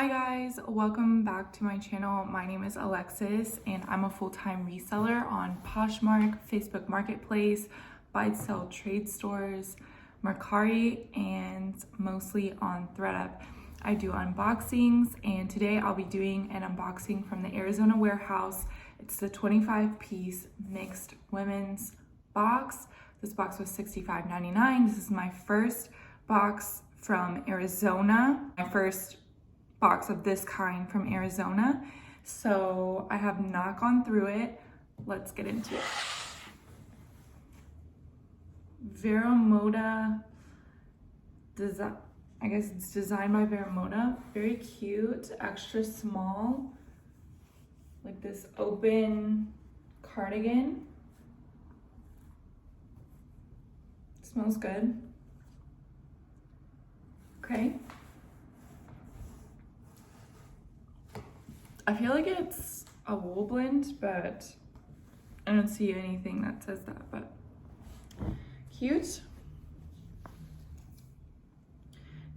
Hi guys, welcome back to my channel. My name is Alexis and I'm a full-time reseller on Poshmark, Facebook Marketplace, buy sell trade stores, Mercari, and mostly on ThredUP. I do unboxings and today I'll be doing an unboxing from the Arizona warehouse. It's the 25-piece mixed women's box. This box was $65.99. This is my first box from Arizona, my first box of this kind from Arizona. So I have not gone through it. Let's get into it. Veramoda design, I guess it's designed by Veramoda. Very cute, extra small, like this open cardigan. Smells good. Okay. I feel like it's a wool blend, but I don't see anything that says that, but cute.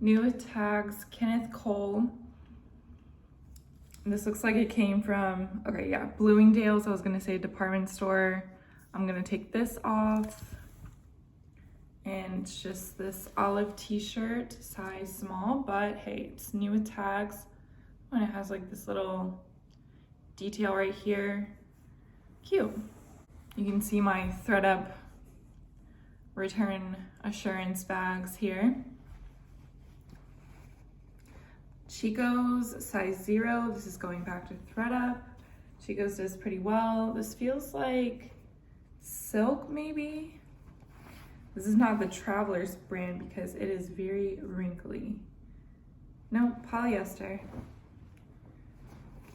New tags, Kenneth Cole. This looks like it came from, okay, yeah, Bloomingdale's. I was gonna say department store. I'm gonna take this off. And it's just this olive t-shirt, size small, but hey, it's new with tags. And it has like this little detail right here. Cute. You can see my ThredUP return assurance bags here. Chico's size 0. This is going back to ThredUP. Chico's does pretty well. This feels like silk maybe. This is not the Travelers brand because it is very wrinkly. No, polyester.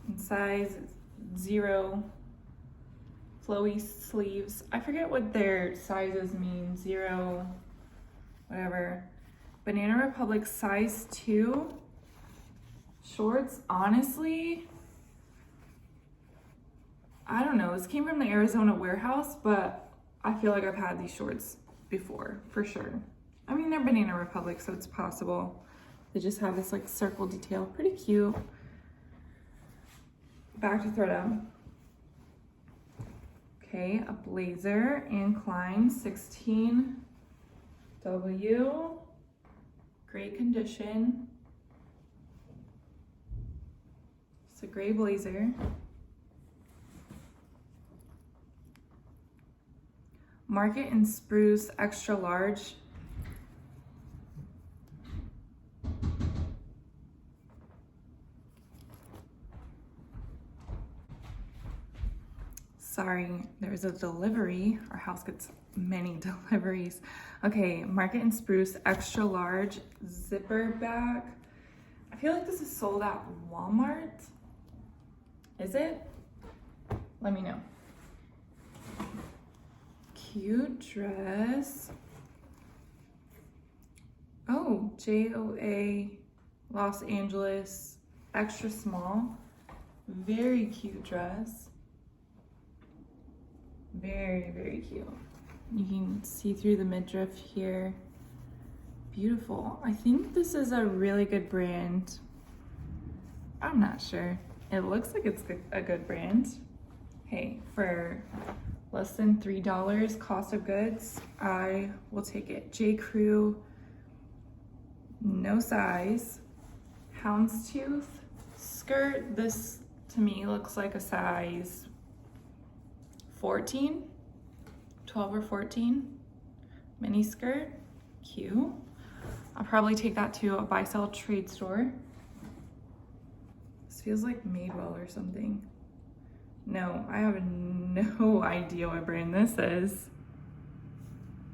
And size 0, flowy sleeves. I forget what their sizes mean, 0, whatever. Banana Republic size 2 shorts. Honestly, I don't know. This came from the Arizona warehouse, but I feel like I've had these shorts before, for sure. I mean, they're Banana Republic, so it's possible. They just have this like circle detail, pretty cute. Back to ThredUP. Okay, a blazer, Anne Klein, 16W. Great condition. It's a gray blazer. Market and Spruce, extra large. Sorry, there's a delivery. Our house gets many deliveries. Okay, Market and Spruce, extra large zipper bag. I feel like this is sold at Walmart. Is it? Let me know. Cute dress. Oh, JOA Los Angeles, extra small. Very cute dress. Very, very cute. You can see through the midriff here. Beautiful. I think this is a really good brand. I'm not sure. It looks like it's a good brand. Hey, for less than $3 cost of goods, I will take it. J. Crew, no size. Houndstooth skirt. This to me looks like a size 14, 12 or 14. Mini skirt, cute. I'll probably take that to a buy sell trade store. This feels like Madewell or something. No, I have no idea what brand this is.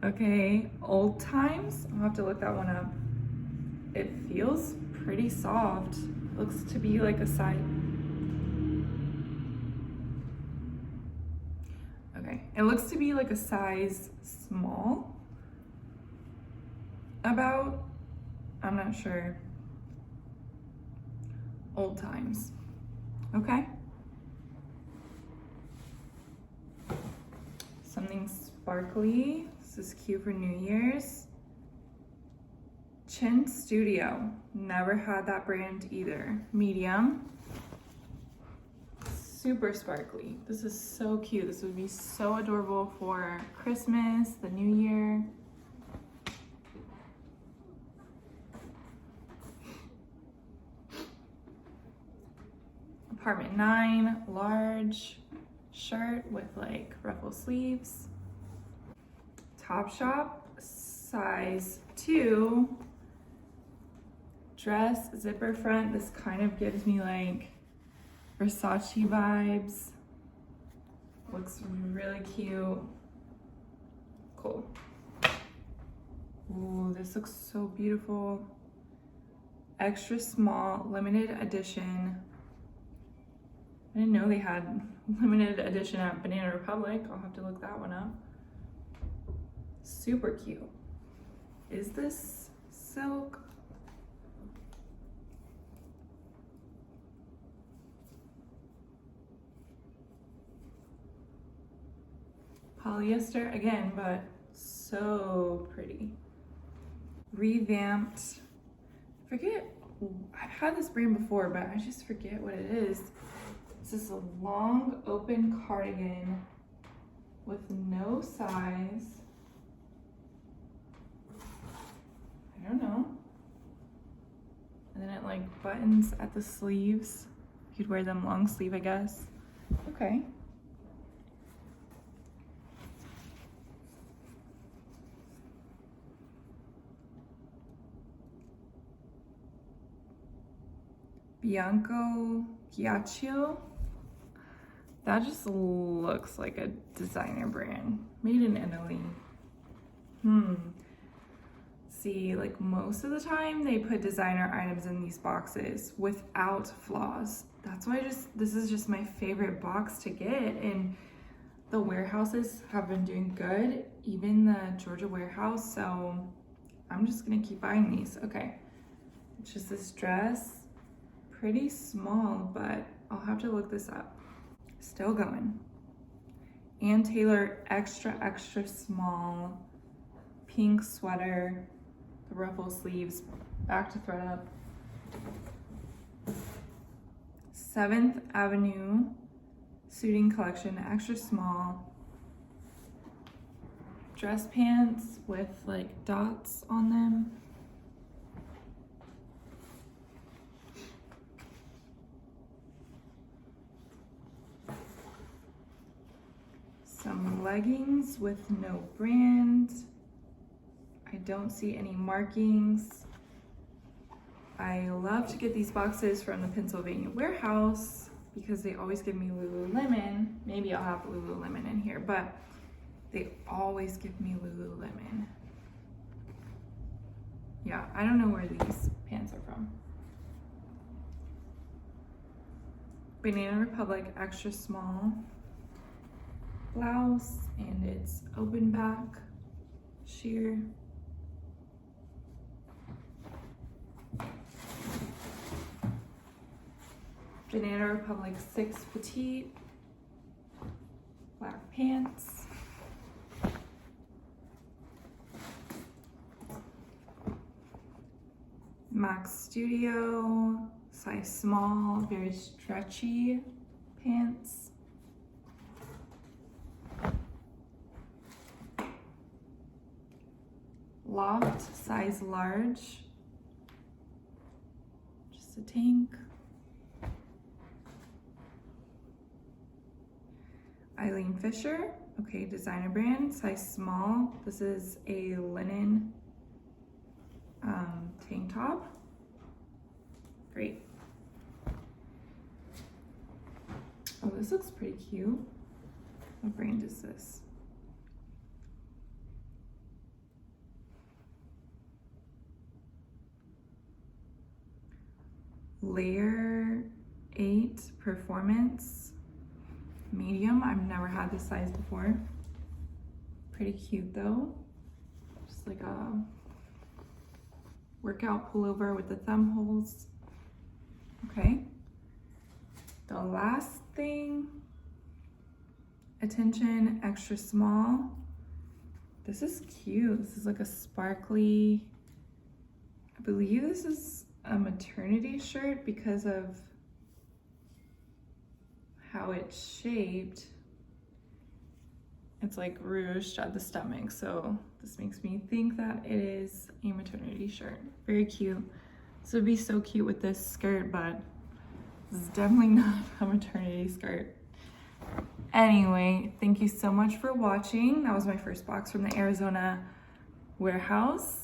Okay, Old Times. I'll have to look that one up. It feels pretty soft. Looks to be like a size. Okay, it looks to be like a size small. About, I'm not sure. Old Times. Okay. Something sparkly. This is cute for New Year's. Chin Studio. Never had that brand either. Medium. Super sparkly. This is so cute. This would be so adorable for Christmas, the New Year. Apartment 9, large shirt with like ruffle sleeves. Topshop, size 2, dress, zipper front. This kind of gives me like Versace vibes. Looks really cute. Cool. Ooh, this looks so beautiful. Extra small, limited edition. I didn't know they had limited edition at Banana Republic. I'll have to look that one up. Super cute. Is this silk? Polyester again, but so pretty. Revamped. Forget, I've had this brand before, but I just forget what it is. This is a long open cardigan with no size. I don't know. And then it like buttons at the sleeves. You could wear them long sleeve, I guess. Okay. Bianco Ghiaccio. That just looks like a designer brand. Made in Italy. See, like most of the time they put designer items in these boxes without flaws. That's why this is just my favorite box to get, and the warehouses have been doing good, even the Georgia warehouse, so I'm just gonna keep buying these. Okay, it's just this dress, pretty small, but I'll have to look this up. Still going. Ann Taylor extra small pink sweater, the ruffle sleeves, back to ThredUP. 7th Avenue suiting collection, extra small. Dress pants with like dots on them. Some leggings with no brand. I don't see any markings. I love to get these boxes from the Pennsylvania warehouse because they always give me Lululemon. Maybe I'll have Lululemon in here, but they always give me Lululemon. Yeah, I don't know where these pants are from. Banana Republic extra small blouse, and it's open back, sheer. Banana Republic 6 petite, black pants. Max Studio, size small, very stretchy pants. Loft, size large, just a tank. Eileen Fisher, okay, designer brand, size small. This is a linen tank top. Great. Oh, this looks pretty cute. What brand is this? Layer 8 Performance medium. I've never had this size before. Pretty cute though. Just like a workout pullover with the thumb holes. Okay. The last thing, attention, extra small. This is cute. This is like a sparkly believe this is a maternity shirt because of how it's shaped. It's like ruched at the stomach, so this makes me think that it is a maternity shirt. Very cute. This would be so cute with this skirt, but this is definitely not a maternity skirt. Anyway, thank you so much for watching. That was my first box from the Arizona warehouse.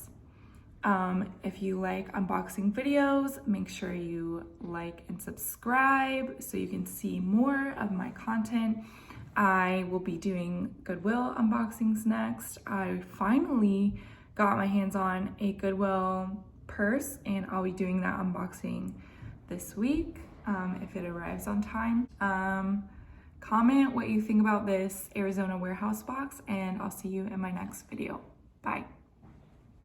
If you like unboxing videos, make sure you like and subscribe so you can see more of my content. I will be doing Goodwill unboxings next. I finally got my hands on a Goodwill purse, and I'll be doing that unboxing this week if it arrives on time. Comment what you think about this Arizona warehouse box, and I'll see you in my next video. Bye.